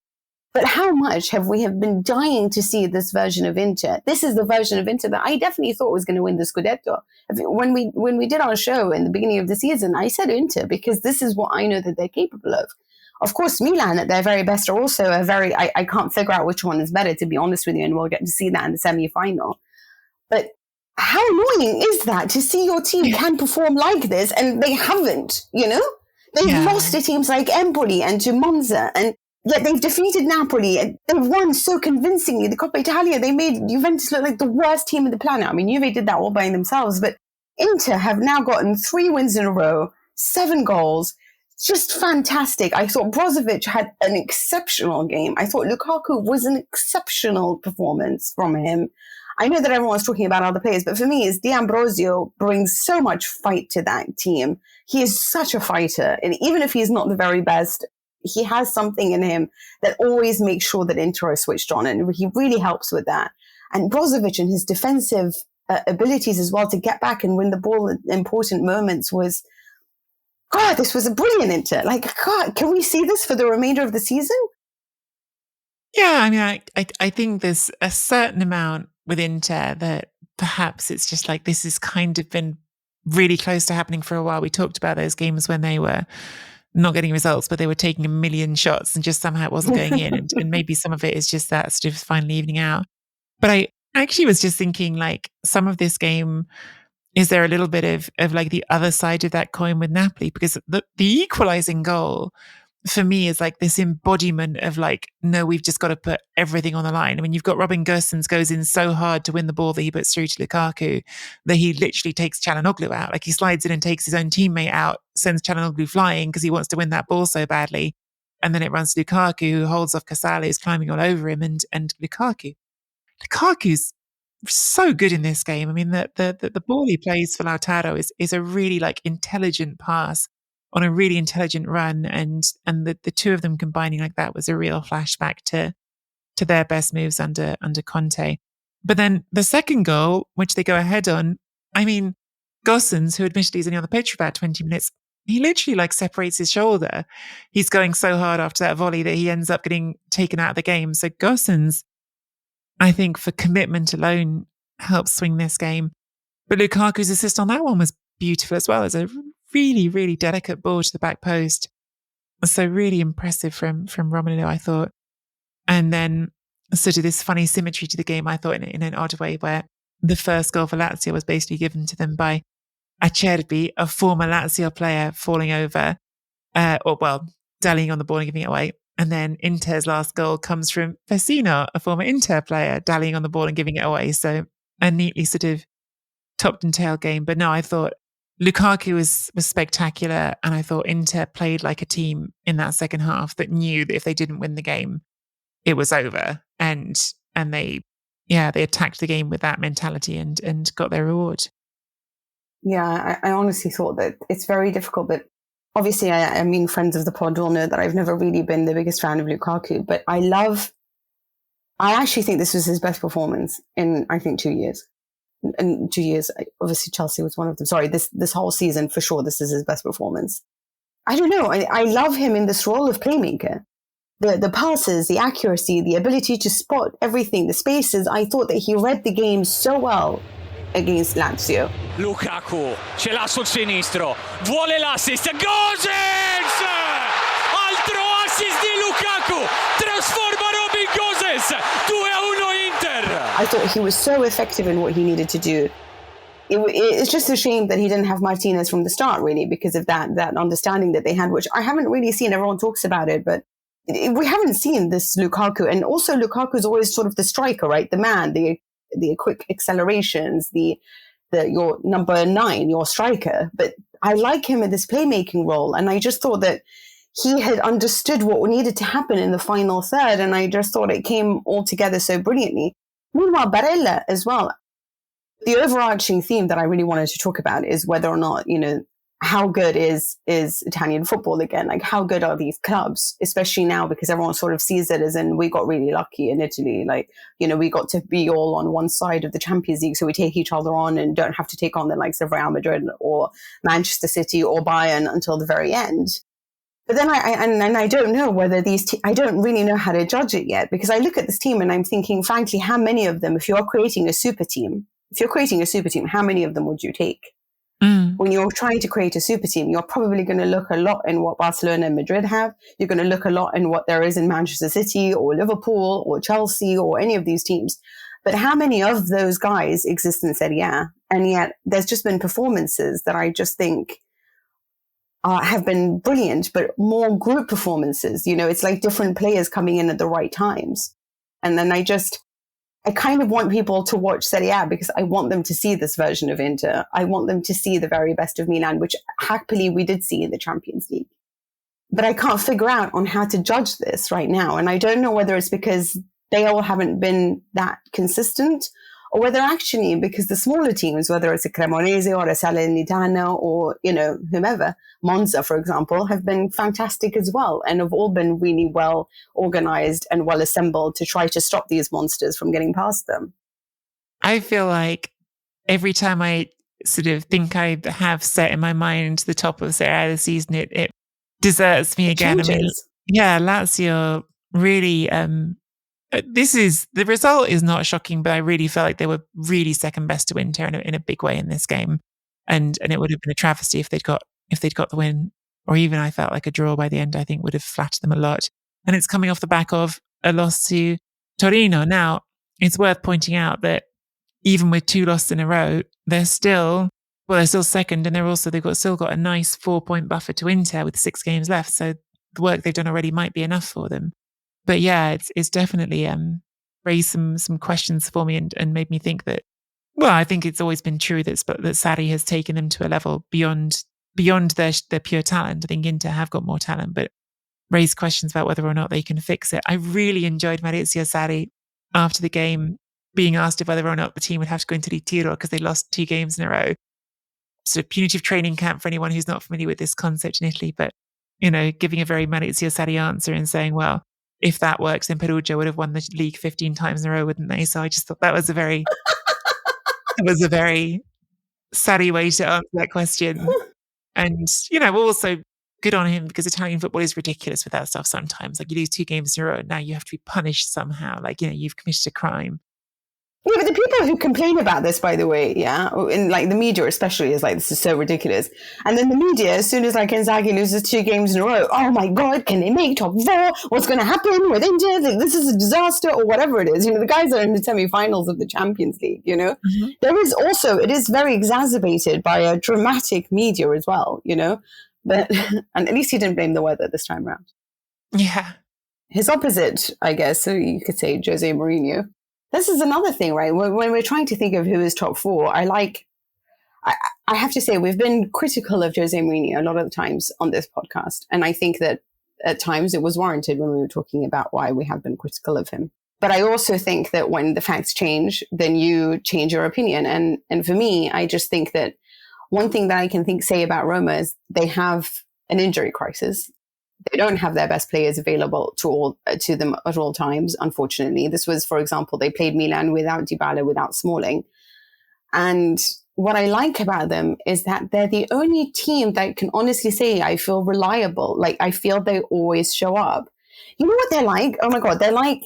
But how much have we been dying to see this version of Inter? This is the version of Inter that I definitely thought was going to win the Scudetto. When we did our show in the beginning of the season, I said Inter because this is what I know that they're capable of. Of course, Milan at their very best are also I can't figure out which one is better, to be honest with you, and we'll get to see that in the semi-final. But how annoying is that to see your team can perform like this and they haven't, you know? They've lost to teams like Empoli and to Monza, and yet they've defeated Napoli and they've won so convincingly. The Coppa Italia, they made Juventus look like the worst team in the planet. I mean, Juve did that all by themselves, but Inter have now gotten 3 wins in a row, 7 goals. Just fantastic. I thought Brozovic had an exceptional game. I thought Lukaku was an exceptional performance from him. I know that everyone's talking about other players, but for me, it's D'Ambrosio brings so much fight to that team. He is such a fighter. And even if he's not the very best, he has something in him that always makes sure that Inter are switched on. And he really helps with that. And Brozovic and his defensive abilities as well to get back and win the ball in important moments was... God, this was a brilliant Inter. Like, God, can we see this for the remainder of the season? Yeah, I mean, I think there's a certain amount with Inter that perhaps it's just like this has kind of been really close to happening for a while. We talked about those games when they were not getting results, but they were taking a million shots and just somehow it wasn't going in. And maybe some of it is just that sort of finally evening out. But I actually was just thinking like some of this game... Is there a little bit of like the other side of that coin with Napoli? Because the equalising goal for me is like this embodiment of like, no, we've just got to put everything on the line. I mean, you've got Robin Gosens goes in so hard to win the ball that he puts through to Lukaku that he literally takes Çalhanoğlu out. Like he slides in and takes his own teammate out, sends Çalhanoğlu flying because he wants to win that ball so badly. And then it runs to Lukaku who holds off Casale, who's climbing all over him and Lukaku's so good in this game. I mean, the ball he plays for Lautaro is a really like intelligent pass on a really intelligent run, and the two of them combining like that was a real flashback to their best moves under Conte. But then the second goal, which they go ahead on, I mean, Gosens, who admittedly is only on the pitch for about 20 minutes, he literally like separates his shoulder. He's going so hard after that volley that he ends up getting taken out of the game. So Gosens, I think for commitment alone helps swing this game. But Lukaku's assist on that one was beautiful as well. It's a really, really delicate ball to the back post. So really impressive from Romelu, I thought. And then sort of this funny symmetry to the game, I thought, in an odd way, where the first goal for Lazio was basically given to them by Acerbi, a former Lazio player falling over, dallying on the ball and giving it away. And then Inter's last goal comes from Vecino, a former Inter player, dallying on the ball and giving it away. So a neatly sort of topped and tail game. But no, I thought Lukaku was spectacular. And I thought Inter played like a team in that second half that knew that if they didn't win the game, it was over. And they attacked the game with that mentality and got their reward. Yeah, I honestly thought that it's very difficult, but obviously, I mean, friends of the pod will know that I've never really been the biggest fan of Lukaku, but I actually think this was his best performance in, I think, 2 years. In 2 years, obviously Chelsea was one of them. Sorry, this whole season, for sure, this is his best performance. I don't know. I love him in this role of playmaker. The passes, the accuracy, the ability to spot everything, the spaces. I thought that he read the game so well against Lazio. Lukaku ce l'ha sul sinistro, vuole l'assist, Gosens! Altro assist di Lukaku, trasforma Robin Gosens, 2-1 Inter! I thought he was so effective in what he needed to do. It's just a shame that he didn't have Martinez from the start, really, because of that understanding that they had, which I haven't really seen. Everyone talks about it, but we haven't seen this Lukaku. And also Lukaku's always sort of the striker, right? The man, the quick accelerations, your number 9, your striker. But I like him in this playmaking role. And I just thought that he had understood what needed to happen in the final third. And I just thought it came all together so brilliantly. Meanwhile, Barella as well. The overarching theme that I really wanted to talk about is whether or not, how good is Italian football again? Like, how good are these clubs, especially now, because everyone sort of sees it as in we got really lucky in Italy. Like, we got to be all on one side of the Champions League, so we take each other on and don't have to take on the likes of Real Madrid or Manchester City or Bayern until the very end. But then I don't know whether I don't really know how to judge it yet, because I look at this team and I'm thinking, frankly, how many of them, if you're creating a super team, how many of them would you take? When you're trying to create a super team, you're probably going to look a lot in what Barcelona and Madrid have. You're going to look a lot in what there is in Manchester City or Liverpool or Chelsea or any of these teams. But how many of those guys exist in Serie A? And yet there's just been performances that I just think have been brilliant, but more group performances. It's like different players coming in at the right times. And then I kind of want people to watch Serie A because I want them to see this version of Inter. I want them to see the very best of Milan, which happily we did see in the Champions League. But I can't figure out on how to judge this right now. And I don't know whether it's because they all haven't been that consistent, or whether actually because the smaller teams, whether it's a Cremonese or a Salernitana or, whomever, Monza, for example, have been fantastic as well and have all been really well organized and well assembled to try to stop these monsters from getting past them. I feel like every time I sort of think I have set in my mind the top of Serie A this season, it deserts me again. Changes. I mean, yeah, Lazio really... the result is not shocking, but I really felt like they were really second best to Inter in a big way in this game, and it would have been a travesty if they'd got the win, or even I felt like a draw by the end. I think would have flattered them a lot, and it's coming off the back of a loss to Torino. Now, it's worth pointing out that even with 2 losses in a row, they're still second, and they've still got a nice 4-point buffer to Inter with 6 games left. So the work they've done already might be enough for them. But yeah, it's definitely raised some questions for me and made me think that, well, I think it's always been true that Sarri has taken them to a level beyond their pure talent. I think Inter have got more talent, but raised questions about whether or not they can fix it. I really enjoyed Maurizio Sarri after the game being asked whether or not the team would have to go into Ritiro because they lost 2 games in a row. Sort of punitive training camp for anyone who's not familiar with this concept in Italy, but giving a very Maurizio Sarri answer and saying, well, if that works, then Perugia would have won the league 15 times in a row, wouldn't they? So I just thought that was a very Sarri way to answer that question. And, also good on him, because Italian football is ridiculous with that stuff sometimes. Like, you lose 2 games in a row and now you have to be punished somehow. Like, you've committed a crime. Yeah, but the people who complain about this, by the way, in like the media especially, is like, this is so ridiculous. And then the media, as soon as like Inzaghi loses 2 games in a row, oh my God, can they make top 4? What's going to happen with Inter? This is a disaster, or whatever it is. The guys are in the semi-finals of the Champions League, Mm-hmm. There is also, it is very exacerbated by a dramatic media as well, But, and at least he didn't blame the weather this time around. Yeah. His opposite, I guess, so you could say Jose Mourinho. This is another thing, right? When we're trying to think of who is top 4, I have to say we've been critical of Jose Mourinho a lot of the times on this podcast. And I think that at times it was warranted when we were talking about why we have been critical of him. But I also think that when the facts change, then you change your opinion. And for me, I just think that one thing that I can say about Roma is they have an injury crisis. They don't have their best players available to them at all times, unfortunately. This was, for example, they played Milan without Dybala, without Smalling. And what I like about them is that they're the only team that I can honestly say I feel reliable. Like, I feel they always show up. You know what they're like? Oh my God, they're like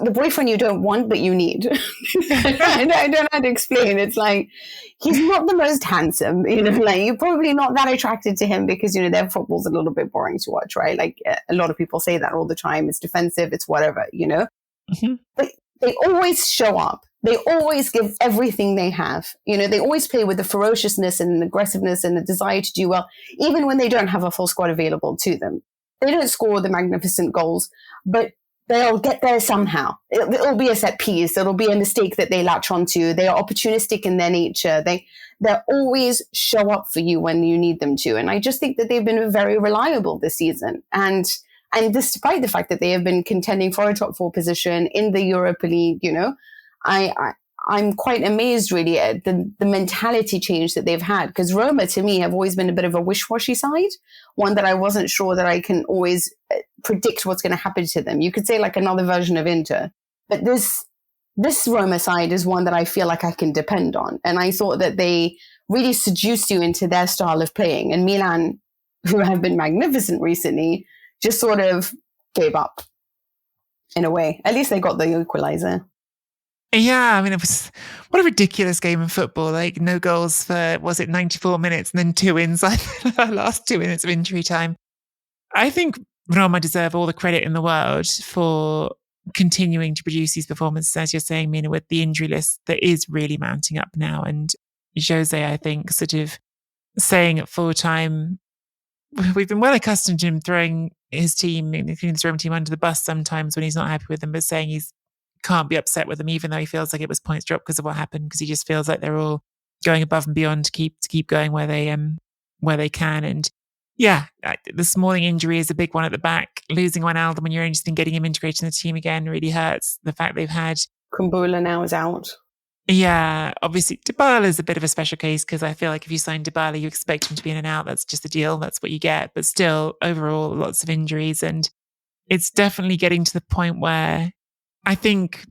the boyfriend you don't want, but you need. I don't know how to explain. It's like, he's not the most handsome, like, you're probably not that attracted to him because, their football's a little bit boring to watch, right? Like, a lot of people say that all the time. It's defensive, it's whatever, Mm-hmm. But they always show up. They always give everything they have. They always play with the ferociousness and aggressiveness and the desire to do well, even when they don't have a full squad available to them. They don't score the magnificent goals, but they'll get there somehow. It'll be a set piece. It'll be a mistake that they latch onto. They are opportunistic in their nature. They always show up for you when you need them to. And I just think that they've been very reliable this season. And despite the fact that they have been contending for a top 4 position in the Europa League, I I'm quite amazed really at the mentality change that they've had, because Roma to me have always been a bit of a wish-washy side, one that I wasn't sure that I can always predict what's going to happen to them. You could say like another version of Inter, but this Roma side is one that I feel like I can depend on. And I thought that they really seduced you into their style of playing. And Milan, who have been magnificent recently, just sort of gave up in a way. At least they got the equalizer. Yeah, I mean, it was what a ridiculous game of football. Like no goals for, was it 94 minutes and then 2 inside the last 2 minutes of injury time. I think Roma deserve all the credit in the world for continuing to produce these performances, as you're saying, Mina, with the injury list that is really mounting up now. And Jose, I think, sort of saying at full time, we've been well accustomed to him throwing his team, including the Roma team, under the bus sometimes when he's not happy with them, but saying he's can't be upset with them, even though he feels like it was points dropped because of what happened, because he just feels like they're all going above and beyond to keep going where they can. And yeah, the Smalling injury is a big one at the back. Losing Wijnaldum when you're interested in getting him integrated in the team again really hurts. The fact they've had Kumbula now is out. Yeah, obviously Dybala is a bit of a special case, because I feel like if you sign Dybala, you expect him to be in and out. That's just the deal. That's what you get. But still, overall, lots of injuries, and it's definitely getting to the point where I think,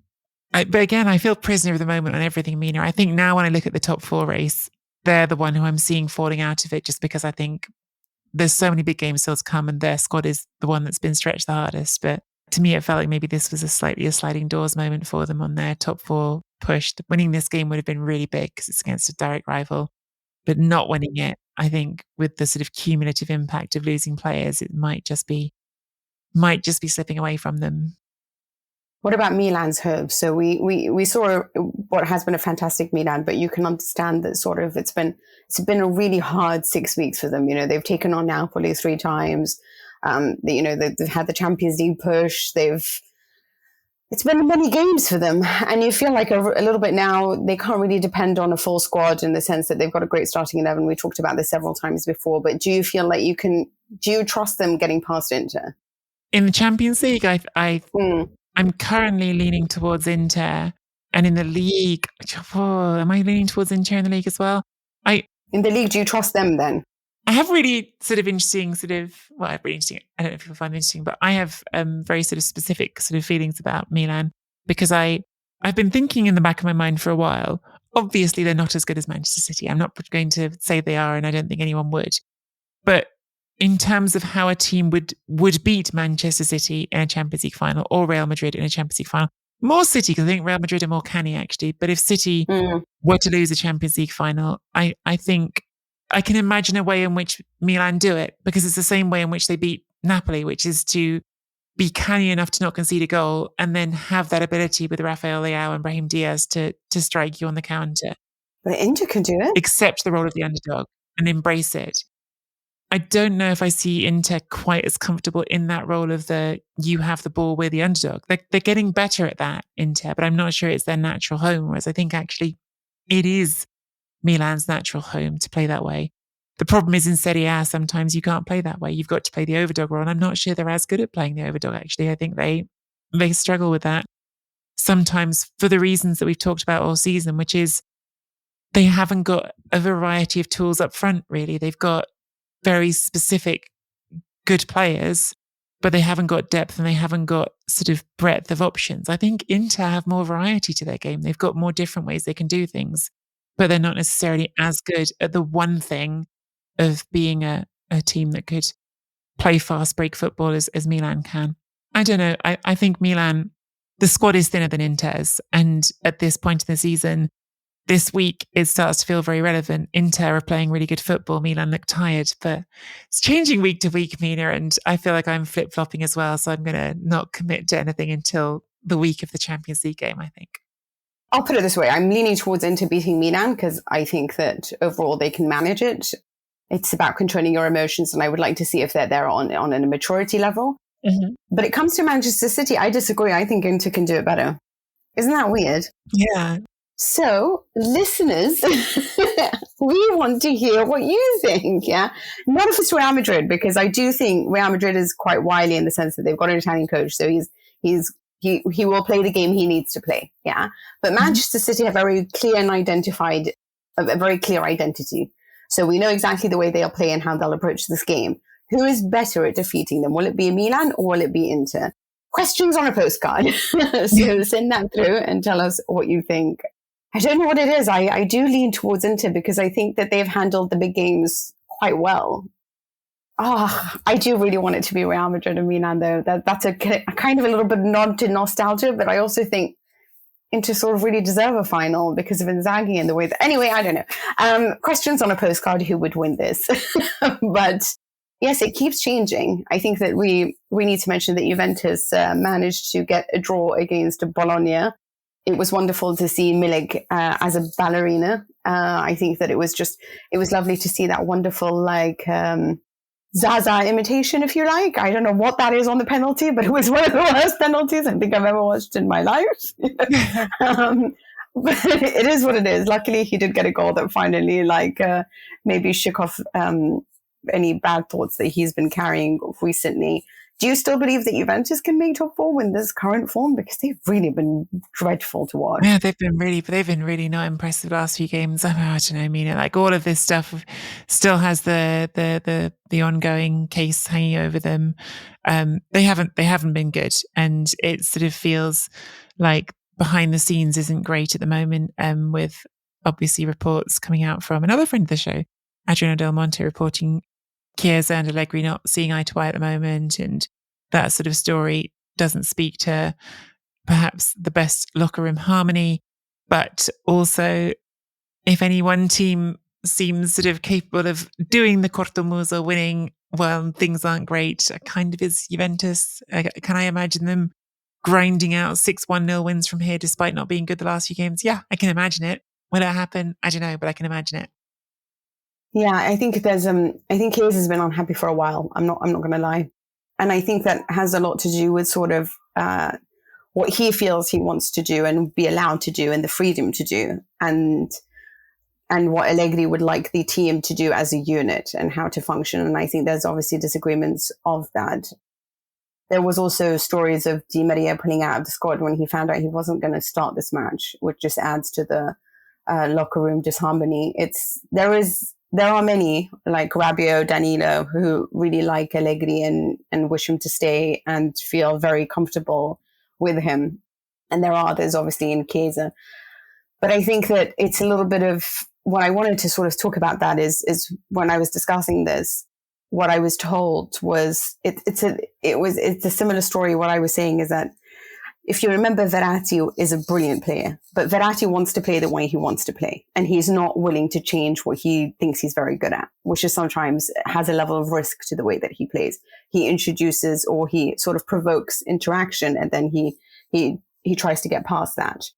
but again, I feel prisoner of the moment on everything, Mina. I think now when I look at the top 4 race, they're the one who I'm seeing falling out of it, just because I think there's so many big games still to come, and their squad is the one that's been stretched the hardest. But to me, it felt like maybe this was a sliding doors moment for them on their top 4 push. Winning this game would have been really big because it's against a direct rival, but not winning it, I think, with the sort of cumulative impact of losing players, it might just be slipping away from them. What about Milan's hopes? So we saw what has been a fantastic Milan, but you can understand that sort of it's been a really hard 6 weeks for them. You know, they've taken on Napoli 3 times. They've had the Champions League push. It's been many games for them, and you feel like a little bit now they can't really depend on a full squad in the sense that they've got a great starting 11. We talked about this several times before, but do you feel like do you trust them getting past Inter? In the Champions League, I'm currently leaning towards Inter, and in the league, am I leaning towards Inter in the league as well? In the league, do you trust them then? I have really I don't know if you'll find it interesting, but I have very sort of specific sort of feelings about Milan, because I've been thinking in the back of my mind for a while. Obviously, they're not as good as Manchester City. I'm not going to say they are, and I don't think anyone would. But in terms of how a team would beat Manchester City in a Champions League final, or Real Madrid in a Champions League final, more City, because I think Real Madrid are more canny actually. But if City were to lose a Champions League final, I think I can imagine a way in which Milan do it, because it's the same way in which they beat Napoli, which is to be canny enough to not concede a goal and then have that ability with Rafael Leao and Brahim Diaz to strike you on the counter. But Inter can do it. Accept the role of the underdog and embrace it. I don't know if I see Inter quite as comfortable in that role of you have the ball, we're the underdog. They're getting better at that, Inter, but I'm not sure it's their natural home, whereas I think actually it is Milan's natural home to play that way. The problem is in Serie A, sometimes you can't play that way. You've got to play the overdog role, and I'm not sure they're as good at playing the overdog, actually. I think they struggle with that sometimes for the reasons that we've talked about all season, which is they haven't got a variety of tools up front, really. They've got very specific good players, but they haven't got depth and they haven't got sort of breadth of options. I think Inter have more variety to their game. They've got more different ways they can do things, but they're not necessarily as good at the one thing of being a team that could play fast break football as Milan can. I don't know. I think Milan, the squad is thinner than Inter's, and at this point in the season, this week, it starts to feel very relevant. Inter are playing really good football. Milan look tired, but it's changing week to week, Mina, and I feel like I'm flip-flopping as well, so I'm going to not commit to anything until the week of the Champions League game, I think. I'll put it this way. I'm leaning towards Inter beating Milan because I think that overall they can manage it. It's about controlling your emotions, and I would like to see if they're there on a maturity level. Mm-hmm. But it comes to Manchester City, I disagree. I think Inter can do it better. Isn't that weird? Yeah. So, listeners, we want to hear what you think, yeah? Not if it's Real Madrid, because I do think Real Madrid is quite wily in the sense that they've got an Italian coach, so he's He will play the game he needs to play. Yeah. But Manchester City have very clear and identified a very clear identity. So we know exactly the way they'll play and how they'll approach this game. Who is better at defeating them? Will it be Milan or will it be Inter? Questions on a postcard. So send that through and tell us what you think. I don't know what it is. I do lean towards Inter because I think that they've handled the big games quite well. I do really want it to be Real Madrid and Milan, though. That's a kind of a little bit nod to nostalgia, but I also think Inter sort of really deserve a final because of Inzaghi and the way that... Anyway, I don't know. Questions on a postcard, who would win this? But yes, it keeps changing. I think that we need to mention that Juventus managed to get a draw against Bologna. It was wonderful to see Milik as a ballerina. I think that it was lovely to see that wonderful, Zaza imitation, if you like. I don't know what that is on the penalty, but it was one of the worst penalties I think I've ever watched in my life. But it is what it is. Luckily, he did get a goal that finally, maybe shook off any bad thoughts that he's been carrying recently. Do you still believe that Juventus can make top four in this current form? Because they've really been dreadful to watch. Yeah, they've been really not impressive the last few games. I don't know, Mina. All of this stuff still has the ongoing case hanging over them. They haven't been good, and it sort of feels like behind the scenes isn't great at the moment. With obviously reports coming out from another friend of the show, Adriano Del Monte, reporting Chiesa and Allegri not seeing eye to eye at the moment, and that sort of story doesn't speak to perhaps the best locker room harmony. But also, if any one team seems sort of capable of doing the cortomuso, winning when things aren't great, it kind of is Juventus. Can I imagine them grinding out 6-1-0 wins from here despite not being good the last few games? Yeah, I can imagine it. Will it happen? I don't know, but I can imagine it. Yeah, I think Chiesa has been unhappy for a while. I'm not going to lie. And I think that has a lot to do with sort of what he feels he wants to do and be allowed to do and the freedom to do, and what Allegri would like the team to do as a unit and how to function. And I think there's obviously disagreements of that. There was also stories of Di Maria pulling out of the squad when he found out he wasn't going to start this match, which just adds to the locker room disharmony. There are many like Rabiot, Danilo, who really like Allegri and wish him to stay and feel very comfortable with him. And there are others, obviously, in Chiesa. But I think that it's a little bit of what I wanted to sort of talk about. That is when I was discussing this, what I was told was it's a similar story. What I was saying is that if you remember, Verratti is a brilliant player, but Verratti wants to play the way he wants to play. And he's not willing to change what he thinks he's very good at, which is sometimes has a level of risk to the way that he plays. He introduces or he sort of provokes interaction, and then he tries to get past that.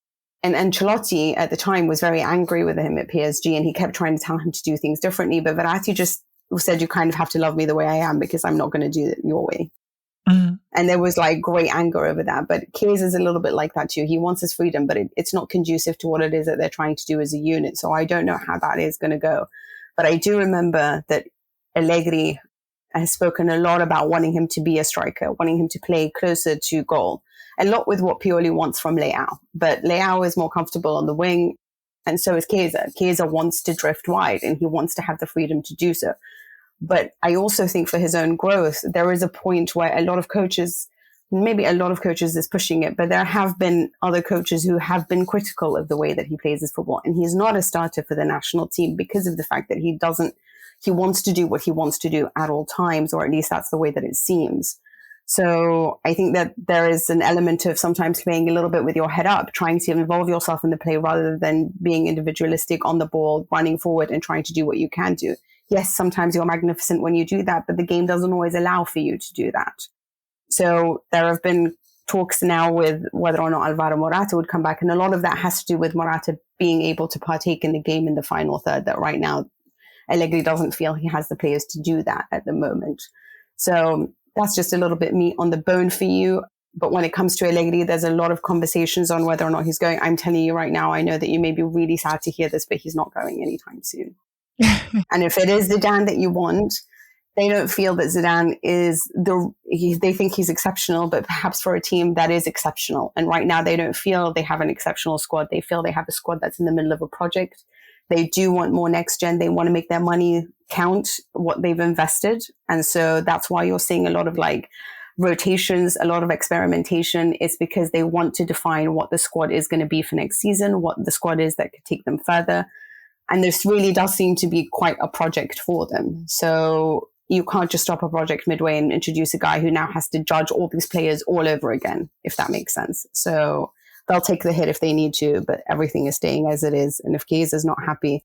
And Ancelotti at the time was very angry with him at PSG, and he kept trying to tell him to do things differently. But Verratti just said, you kind of have to love me the way I am because I'm not going to do it your way. Mm. And there was great anger over that. But Chiesa is a little bit like that too. He wants his freedom, but it's not conducive to what it is that they're trying to do as a unit. So I don't know how that is going to go. But I do remember that Allegri has spoken a lot about wanting him to be a striker, wanting him to play closer to goal. A lot with what Pioli wants from Leao. But Leao is more comfortable on the wing, and so is Chiesa. Chiesa wants to drift wide, and he wants to have the freedom to do so. But I also think for his own growth, there is a point where a lot of coaches is pushing it, but there have been other coaches who have been critical of the way that he plays his football. And he's not a starter for the national team because of the fact that he wants to do what he wants to do at all times, or at least that's the way that it seems. So I think that there is an element of sometimes playing a little bit with your head up, trying to involve yourself in the play rather than being individualistic on the ball, running forward and trying to do what you can do. Yes, sometimes you're magnificent when you do that, but the game doesn't always allow for you to do that. So there have been talks now with whether or not Alvaro Morata would come back. And a lot of that has to do with Morata being able to partake in the game in the final third, that right now Allegri doesn't feel he has the players to do that at the moment. So that's just a little bit meat on the bone for you. But when it comes to Allegri, there's a lot of conversations on whether or not he's going. I'm telling you right now, I know that you may be really sad to hear this, but he's not going anytime soon. And if it is the Dan that you want, they don't feel that Zidane they think he's exceptional, but perhaps for a team that is exceptional. And right now they don't feel they have an exceptional squad. They feel they have a squad that's in the middle of a project. They do want more next gen. They want to make their money count what they've invested. And so that's why you're seeing a lot of like rotations, a lot of experimentation. It's because they want to define what the squad is going to be for next season, what the squad is that could take them further. And this really does seem to be quite a project for them. So you can't just stop a project midway and introduce a guy who now has to judge all these players all over again, if that makes sense. So they'll take the hit if they need to, but everything is staying as it is. And if Chiesa is not happy,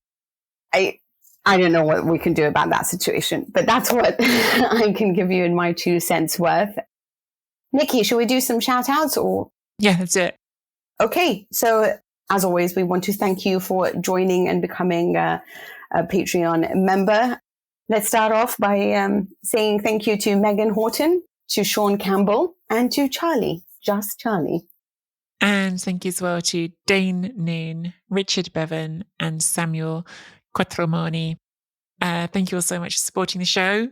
I don't know what we can do about that situation. But that's what I can give you in my 2 cents worth. Nicky, should we do some shout outs or? Yeah, that's it. Okay. So as always, we want to thank you for joining and becoming a Patreon member. Let's start off by saying thank you to Megan Horton, to Sean Campbell, and to Charlie, just Charlie. And thank you as well to Dane Noon, Richard Bevan, and Samuel Quattromani. Thank you all so much for supporting the show.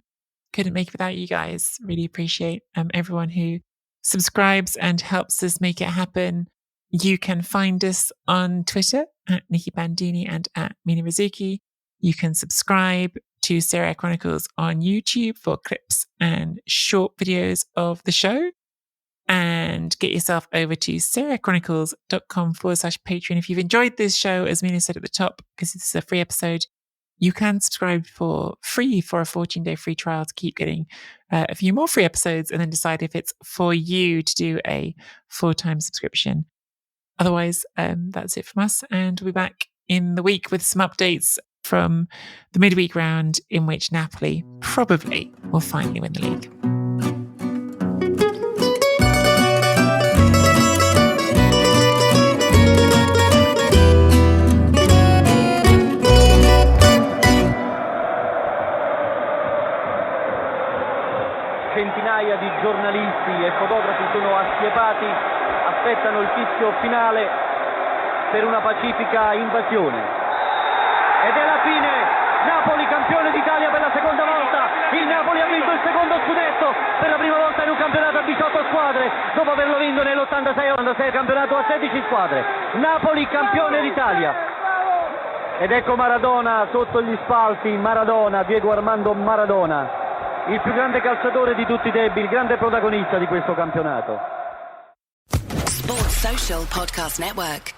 Couldn't make it without you guys. Really appreciate everyone who subscribes and helps us make it happen. You can find us on Twitter at Nicky Bandini and at Mina Rzouki. You can subscribe to Serie A Chronicles on YouTube for clips and short videos of the show. And get yourself over to serieachronicles.com/Patreon. If you've enjoyed this show, as Mina said at the top, because this is a free episode, you can subscribe for free for a 14-day free trial to keep getting a few more free episodes and then decide if it's for you to do a full-time subscription. Otherwise, that's it from us. And we'll be back in the week with some updates from the midweek round in which Napoli probably will finally win the league. Centinaia di giornalisti e fotografi sono assiepati, aspettano il fischio finale per una pacifica invasione. Ed è la fine, Napoli campione d'Italia per la seconda volta, il Napoli ha vinto il secondo scudetto per la prima volta in un campionato a 18 squadre, dopo averlo vinto nell'86 campionato a 16 squadre. Napoli campione d'Italia. Ed ecco Maradona sotto gli spalti, Maradona, Diego Armando Maradona. Il più grande calciatore di tutti i tempi, il grande protagonista di questo campionato. Sports Social Podcast Network.